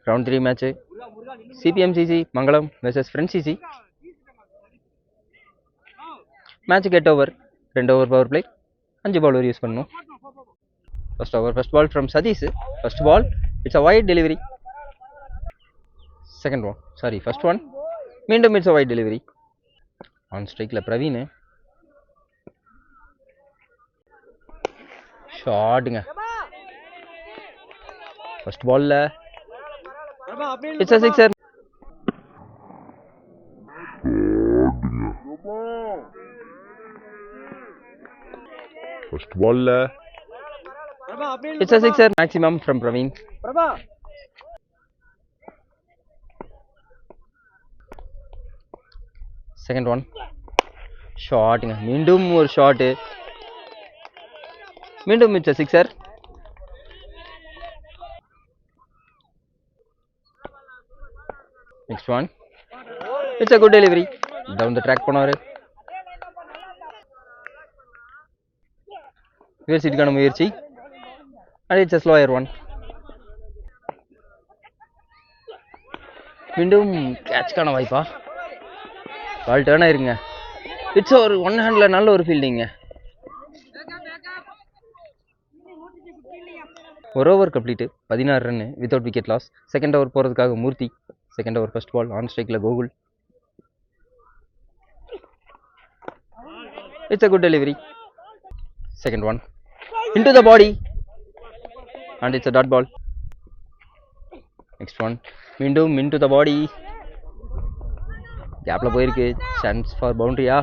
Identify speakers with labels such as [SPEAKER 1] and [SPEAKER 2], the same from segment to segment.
[SPEAKER 1] Round 3 match CPMCC Mangalam versus Friend CC. மேட்சுக்கு 8 over, 2 over power play, 5 ball use பண்ணணும். First over first ball from Sathish. First ball it's a wide delivery. Second one first one மீண்டும் it's a wide delivery. On ஸ்ட்ரைக்கில் பிரவீன். ஷாட்டுங்க. First பால்ல it's a sixer.
[SPEAKER 2] First பால்ல
[SPEAKER 1] it's a sixer maximum from Praveen. Second one ஷாட்டுங்க. மீண்டும் ஒரு shot. மீண்டும் it's a sixer. Next one it's a good delivery. Down the track போனாரு. யூனிவர்சிட்டிக்கான முயற்சி. And it's a slower one. மீண்டும் கேட்ச்க்கான வாய்ப்பா? பால் டேர்ன் ஆயிருங்க. இட்ஸ் ஒரு ஒன் ஹேண்ட்ல நல்ல ஒரு ஃபீல்டிங்க. ஒரு over complete, 16 run without wicket loss. Second over போகிறதுக்காக Murthy. Second over first ball on ஸ்ட்ரைக்கில் Gokul. It's a good delivery. Second one into the body and it's a dot ball. Next one மீண்டும் into the body. கேப்ல போயிருக்கு. Chance for பவுண்டரியா?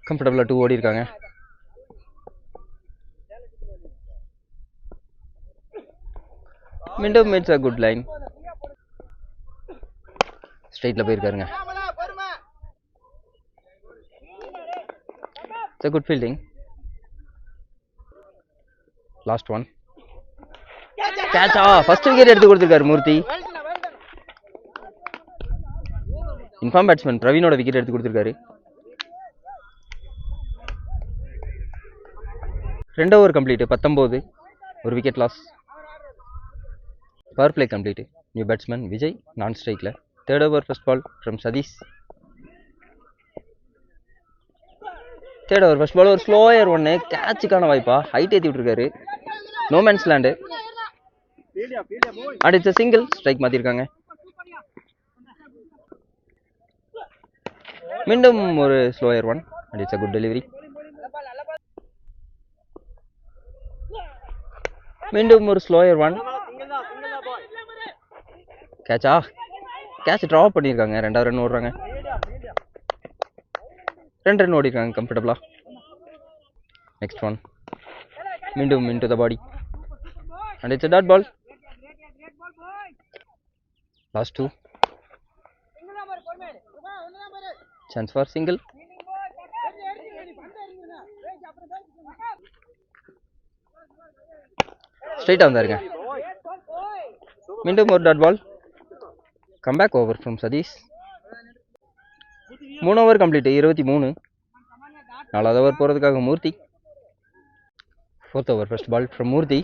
[SPEAKER 1] கம்ஃபர்டபுளா 2 ஓடி இருக்காங்க. மீண்டும் it's a good line. ஸ்ட்ரைட்ல போயிருக்காருங்க. It's a good fielding. Last one கேட்சா? ஃபர்ஸ்ட் விக்கெட் எடுத்து கொடுத்துருக்காரு மூர்த்தி. இன்ஃபார்ம் பேட்ஸ்மேன் பிரவீனோட விக்கெட் எடுத்து கொடுத்துருக்காரு. 2 ஓவர் கம்ப்ளீட், 19, ஒரு wicket loss. Power play complete. New batsman Vijay நான் ஸ்ட்ரைக்கில். Third over first ball from Sathish. Third over first ball ஒரு ஸ்லோயர் ஒன்று. கேட்சுக்கான வாய்ப்பா? ஹைட் ஏற்றி விட்டுருக்காரு. No man's land. And it's a single. Strike மாற்றிருக்காங்க. மீண்டும் ஒரு slower one and it's a good delivery. மீண்டும் ஒரு ஸ்லோயர் ஒன். கேட்சா? கேட்ச் ட்ராப் பண்ணியிருக்காங்க. 2 ரன் ஓடுறாங்க. 2 ரன் ஓடிருக்காங்க கம்ஃபர்டபுளா. நெக்ஸ்ட் ஒன் மீண்டும் into the body and it's a dot ball. Last 2 chance for single. ஸ்ட்ரைட்டா வந்தாருங்க. மீண்டும் ஒரு dot ball. Comeback over from Sathish. 3 over complete, 23. 4வது ஓவர் போகிறதுக்காக Murthy. 4th over first ball from Murthy.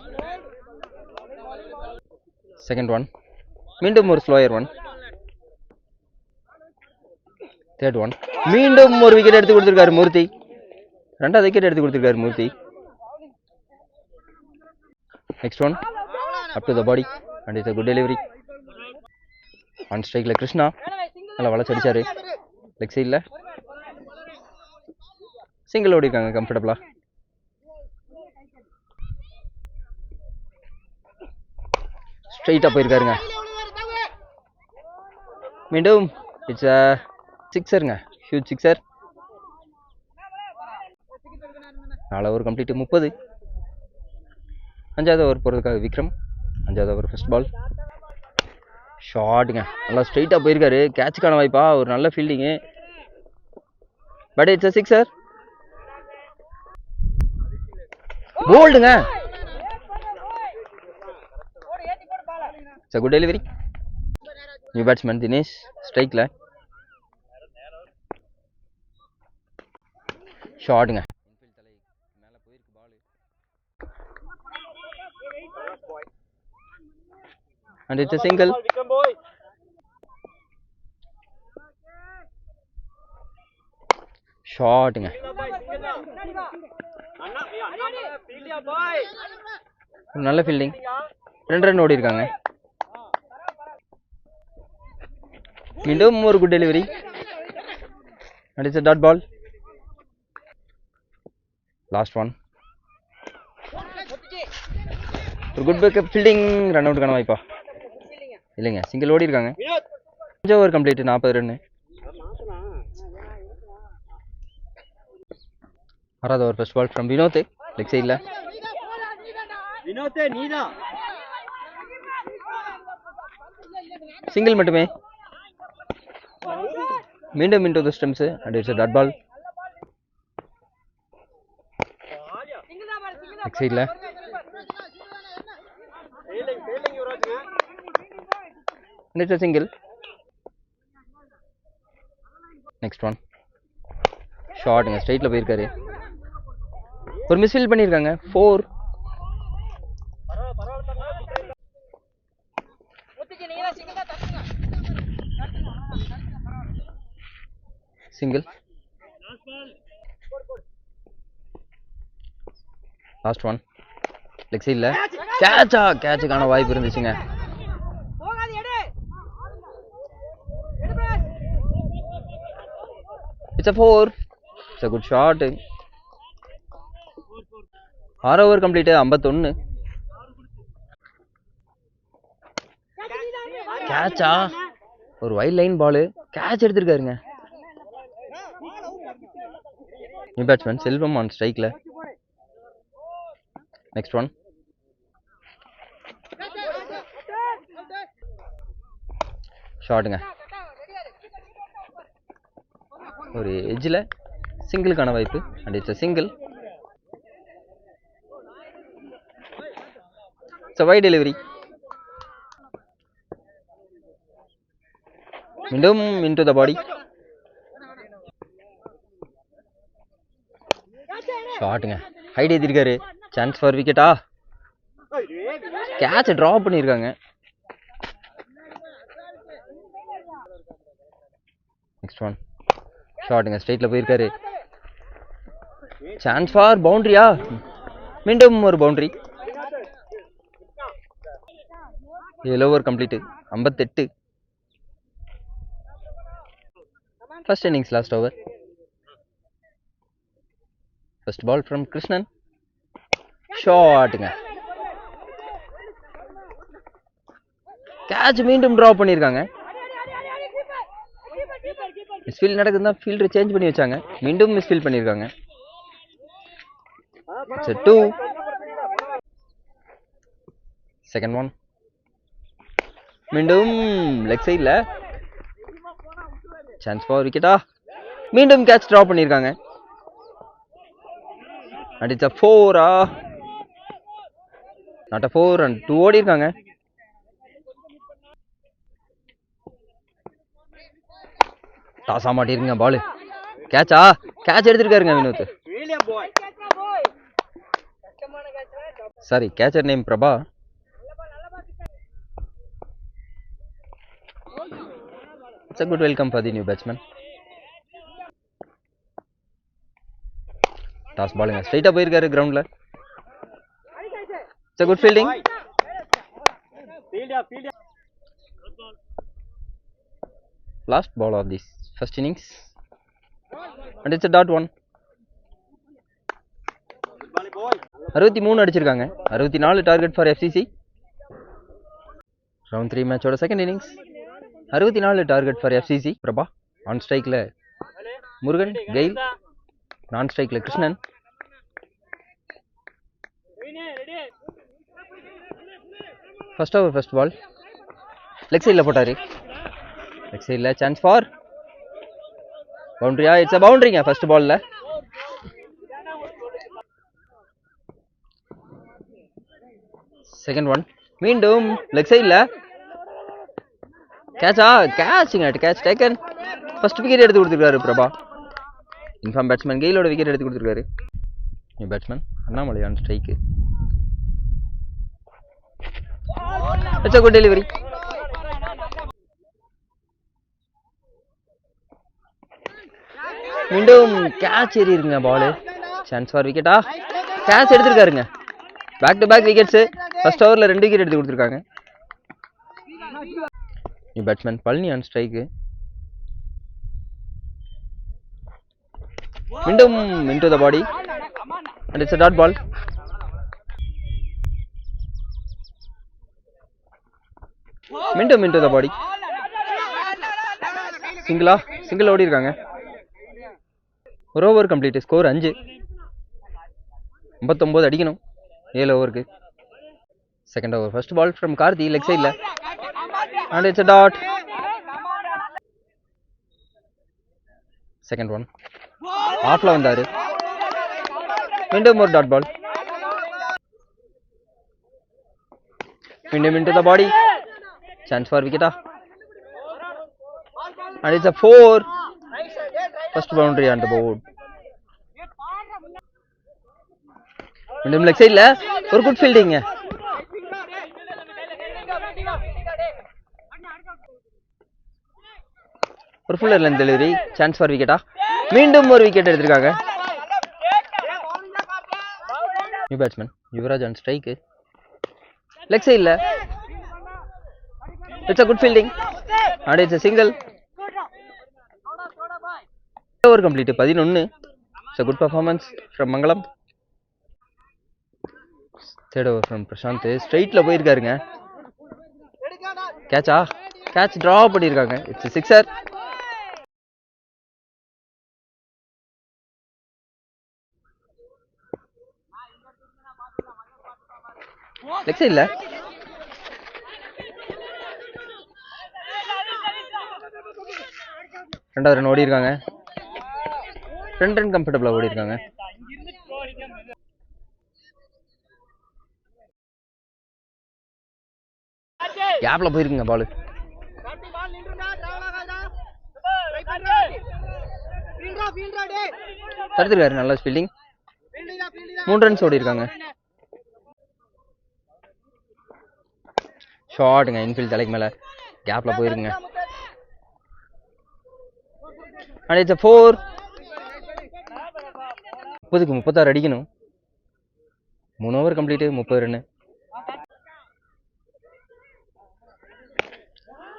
[SPEAKER 1] Second one மீண்டும் ஒரு ஸ்லோயர் ஒன். தேர்ட் ஒன் மீண்டும் ஒரு விக்கெட் எடுத்து கொடுத்துருக்காரு மூர்த்தி. 2வது விக்கெட் எடுத்து கொடுத்துருக்காரு Murthy. Next one up to the body and it's a good delivery. On ஸ்ட்ரைக்கில் கிருஷ்ணா நல்லா வளைச்சு அடிச்சாரு. லெக் சைடில் சிங்கிள் ஓடிருக்காங்க கம்ஃபர்டபுளா. ஸ்ட்ரைட்டாக போயிருக்காருங்க. மீண்டும் இட்ஸ் அ சிக்ஸருங்க. Huge sixer. 4 over complete, 30. 5வது ஓவர் போகிறதுக்காக விக்ரம். 5வது ஓவர் ஃபர்ஸ்ட் பால். ஷாட்டுங்க. நல்லா ஸ்ட்ரைட்டாக போயிருக்காரு. கேட்சுக்கான வாய்ப்பா? ஒரு நல்ல fielding. But it's a sixer. போல்டுங்க. It's a good delivery. New batsman Dinesh ஸ்ட்ரைக்கில். ஷாட்டுங்க. and it's a single. ஷாட்டுங்க. நல்ல ஃபீல்டிங். 2 ரன் ஓடி இருக்காங்க. மீண்டும் ஒரு good delivery and it's a dot ball. Last one. ஒரு குட் பேக்கப் ஃபீல்டிங். ரன் அவுட்டுக்கான வாய்ப்பா இல்லைங்க, சிங்கிள் ஓடி இருக்காங்க. 5 ஓவர் கம்ப்ளீட், 40 ரன்னு. 6வது over first ball from Vinod, leg சைடில். சிங்கிள் மட்டுமே. மீண்டும் into the stumps and it's a dot ball. Leg சைடில். and it's a single. next one. ஷாட்டுங்க, ஸ்ட்ரைட்டில் போயிருக்காரு. ஒரு மிஸ்ஃபீல்ட் பண்ணியிருக்காங்க. 4. சிங்கிள். Last one. லெக் சைடில். கேட்சுக்கான வாய்ப்பு இருந்துச்சுங்க. It's a 4. It's a good shot. 6 over complete, 51. கேட்சா? ஒரு வைட் லைன் பால், கேட்ச் எடுத்திருக்காருங்க. நியூ பேட்ஸ்மேன் செல்வம் ஆன் ஸ்ட்ரைக்ல. Next one. ஷாட்டுங்க. ஒரு எஜ்ஜில் சிங்கிளுக்கான வாய்ப்பு and it's a single. It's a wide delivery. மீண்டும் into the body. ஷாட்டுங்க, ஹைட் ஏற்றிருக்காரு. சான்ஸ் ஃபார் விக்கெட்டா? கேட்சை ட்ராப் பண்ணியிருக்காங்க. Next one. ஷாட்டுங்க, ஸ்ட்ரைட்டில் போயிருக்காரு. சான்ஸ் ஃபார் பவுண்டரியா? மீண்டும் ஒரு boundary. 7 over complete, 58. First innings last over. First ball from Krishnan. ஷாட்டுங்க. கேட்ச் மீண்டும் ட்ராப் பண்ணியிருக்காங்க. மிஸ்ஃபீல்ட் நடக்குதுன்னா ஃபீல்டர் சேஞ்ச் பண்ணி வச்சாங்க. மீண்டும் மிஸ்ஃபீல்ட் பண்ணியிருக்காங்க. 2. Second one. மீண்டும் லெக் சைடில். சான்ஸ் ஃபார் விக்கெட்டா? மீண்டும் கேட்ச் ட்ராப் பண்ணியிருக்காங்க. And it's a 4. Not a 4 and 2 ஓடி இருக்காங்க. டாஸா மாட்டிருங்க பால். கேட்சா? கேட்ச் எடுத்திருக்காருங்க Vinod. Sorry, catcher name Prabha. It's a good welcome for the new batsman. Toss பாலுங்க, ஸ்ட்ரைட்டா போயிருக்காரு கிரவுண்ட்ல. It's a good fielding. Last ball of this first innings and it's a dot one. 63 அடிச்சிருக்காங்க. 64 டார்கெட் ஃபார் FCC. ரவுண்ட் 3 மேட்சோட second innings. 64 target for FCC. Prabha on ஸ்ட்ரைக்ல Murugan, Gayle non ஸ்ட்ரைக்ல Krishnan. First over first ball leg சைடில் போட்டாரு. Leg சைடில் chance for பவுண்டரியா? It's a பவுண்டரிங்க first பால்ல. செகண்ட் ஒன் மீண்டும் லெக் சைடில். கேட்சா? கேட்சுங்க, கேட்ச் டேக்கன். ஃபர்ஸ்ட் விக்கெட் எடுத்து கொடுத்துருக்காரு பிரபா. இன்ஃபார்ம் பேட்ஸ்மேன் கெயிலோட விக்கெட் எடுத்து கொடுத்துருக்காரு. New batsman Annamalai on strike. It's a good delivery. மீண்டும் கேட்ச் ஏறிருங்க பால். சான்ஸ் ஃபார் விக்கெட்டா? கேட்ச் எடுத்திருக்காருங்க. Back to back wickets. First ஓவரில் 2 விக்கெட் எடுத்து கொடுத்துருக்காங்க. Batsman Palani on strike. மீண்டும் into the body and it's a dot ball. மீண்டும் into the body. சிங்கிள் ஓடி இருக்காங்க. ஒரு ஓவர் கம்ப்ளீட். ஸ்கோர் 5. 59 அடிக்கணும் 7 ஓவருக்கு. Second over first ball from Karthi leg சைடில் and it's a dot. Second one ஆஃப்ல வந்தாரு. மீண்டும் ஒரு டாட் பால். மீண்டும் into the body. Chance for wicket. And it's a 4. First boundary on the board. மீண்டும் leg சைடில் ஒரு குட் ஃபீல்டிங். ஒரு fuller length delivery. Chance for விக்கெட்டா? மீண்டும் ஒரு விக்கெட் எடுத்திருக்காங்க. New batsman Yuvraj on strike. Leg சைடில் it's a good fielding and it's a single. Over complete 11. It's a good performance from Mangalam. Third over from Prashanth ஸ்ட்ரைட்டில் போயிருக்காருங்க. கேட்சா? Catch drop பண்ணியிருக்காங்க. இட்ஸ் a sixer. லெக் சைடில் ரெண்டாவது ரன் ஓடி இருக்காங்க. 2 ரன் கம்ஃபர்டபுளாக ஓடி இருக்காங்க. கேப்ல போயிருக்குங்க பால். தடுத்துருக்காரு. நல்ல ஃபீல்டிங். 3 ரன்ஸ் ஓடி இருக்காங்க. ஷார்ட்டுங்க இன்ஃபீல்ட் தலைக்கு மேலே கேப்ல போயிருங்க. and it's a 4. 30க்கு 36 அடிக்கணும். 3 ஓவர் கம்ப்ளீட் 30 ரன்.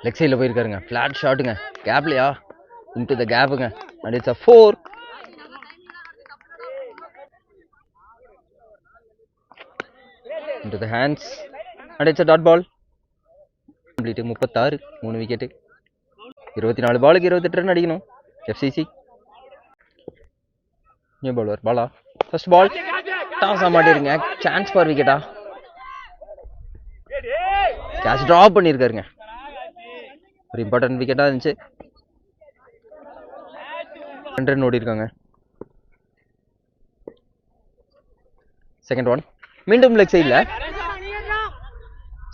[SPEAKER 1] லெக் சைடில் போயிருக்காருங்க. ஃபிளாட் ஷாட்டுங்க. கேப்லையா? into the கேப்புங்க. and it's a 4. into the hands and it's a dot ball. Complete 36. 3 wicket. 24 பாலுக்கு 28 ரன் அடிக்கணும். FCC. New bowler Bala. First ball toss மாட்டிருங்க. சான்ஸ் ஃபார் விக்கெட்டா? Catch drop பண்ணியிருக்காருங்க. ஒரு important விக்கெட்டாக இருந்துச்சு. 2 ரன் ஓடி இருக்காங்க. செகண்ட் ஒன் மீண்டும் லெக் சைடில்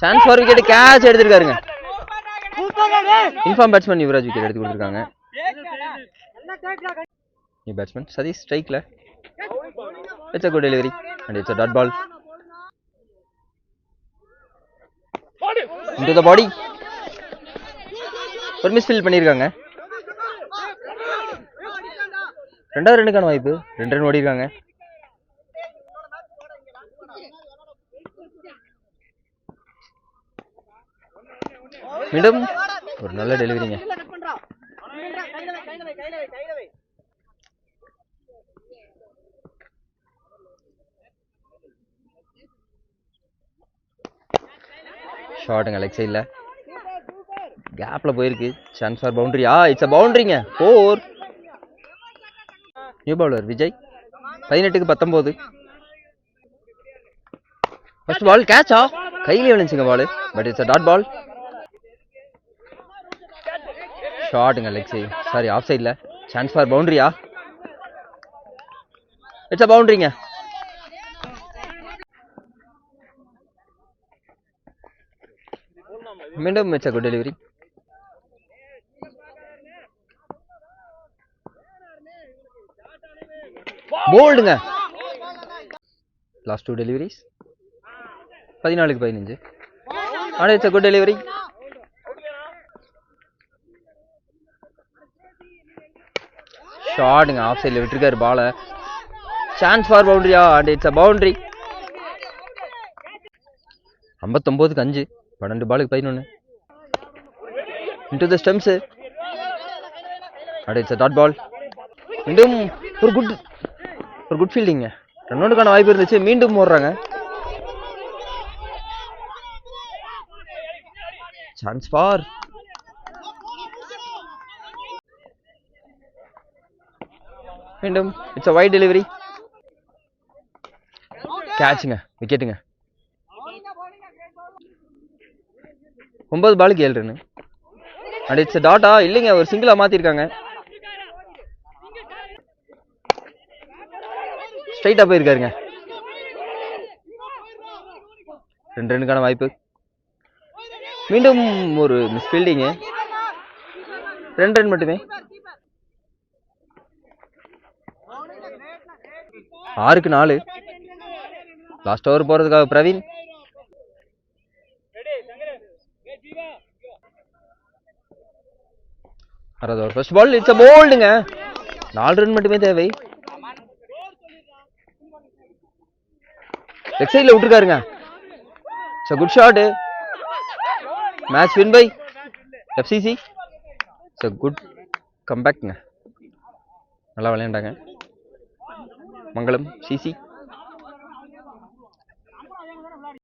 [SPEAKER 1] சான்ஸ் ஃபார் விக்கெட். கேட்ச் எடுத்திருக்காருங்க. இன்ஃபார்ம் பேட்ஸ்மேன் யுவராஜ் விக்கெட் எடுத்து கொடுத்துருக்காங்க. நியூ பேட்ஸ்மேன் சதீஷ் ஸ்ட்ரைக்ல. It's a good delivery and it's a dot ball. into the body. ஒரு மிஸ் ஃபீல்ட் பண்ணியிருக்காங்க. 2வது ரன்னுக்கான வாய்ப்பு. 2 ரன் ஓடி இருக்காங்க. மீண்டும் ஒரு நல்ல டெலிவரிங்க. ஷார்ட்டுங்க லெக் சைடில் கேப்பில் போயிருக்கு. சான்ஸ் ஃபார் பவுண்டரியா? இட்ஸ் a பவுண்டரிங்க. 4. New bowler Vijay. 18க்கு 19. ஃபர்ஸ்ட் பால் கேட்சா? கையிலே விழுந்துச்சுங்க ball. But it's a dot ball. ஷார்ட்டுங்க லெக் சைடு சாரி ஆஃப் சைடில். சான்ஸ் ஃபார் பவுண்டரியா? இட்ஸ் a பவுண்டரிங்க. மீண்டும் இட்ஸ் a good delivery. போல்டுங்க. Last 2 deliveries. 14க்கு 15. ஆனால் இட்ஸ் குட் டெலிவரி. ஷாட்டுங்க, ஆஃப் சைடில் விட்டுருக்காரு பாலை. சான்ஸ் ஃபார் பவுண்டரியா அண்ட் இட்ஸ் அ பவுண்டரி. 59க்கு 5, 12 பாலுக்கு 11. Into the stumps and it's a dot ball. மீண்டும் ஒரு குட் ஃபீல்டிங்க. ரன்னோடுக்கான வாய்ப்பு இருந்துச்சு, மீண்டும் ஓடுறாங்க. சான்ஸ் ஃபார் மீண்டும் இட்ஸ் அ வைட் டெலிவரி. கேட்சுங்க, விக்கெட்டுங்க. 9 பாலுக்கு 7 ரன் அண்ட் இட்ஸ் டாட்டா இல்லைங்க, ஒரு சிங்கிளா மாத்திருக்காங்க. ஸ்ட்ரைட்டா போயிருக்காருங்க. 2 ரன்னுக்கான வாய்ப்பு. மீண்டும் ஒரு மிஸ் ஃபீல்டிங்கு. 2 ரன் மட்டுமே. 6க்கு 4. லாஸ்ட் ஓவர் போறதுக்காக Praveen. First ball it's a போல்டுங்க. 4 ரன் மட்டுமே தேவை. லெக் சைட்ல விட்டுருக்காருங்க. It's a good shot. Match win by FCC. It's a good கம்பேக்ங்க. நல்லா விளையாண்டாங்க. மங்களம் சிசி.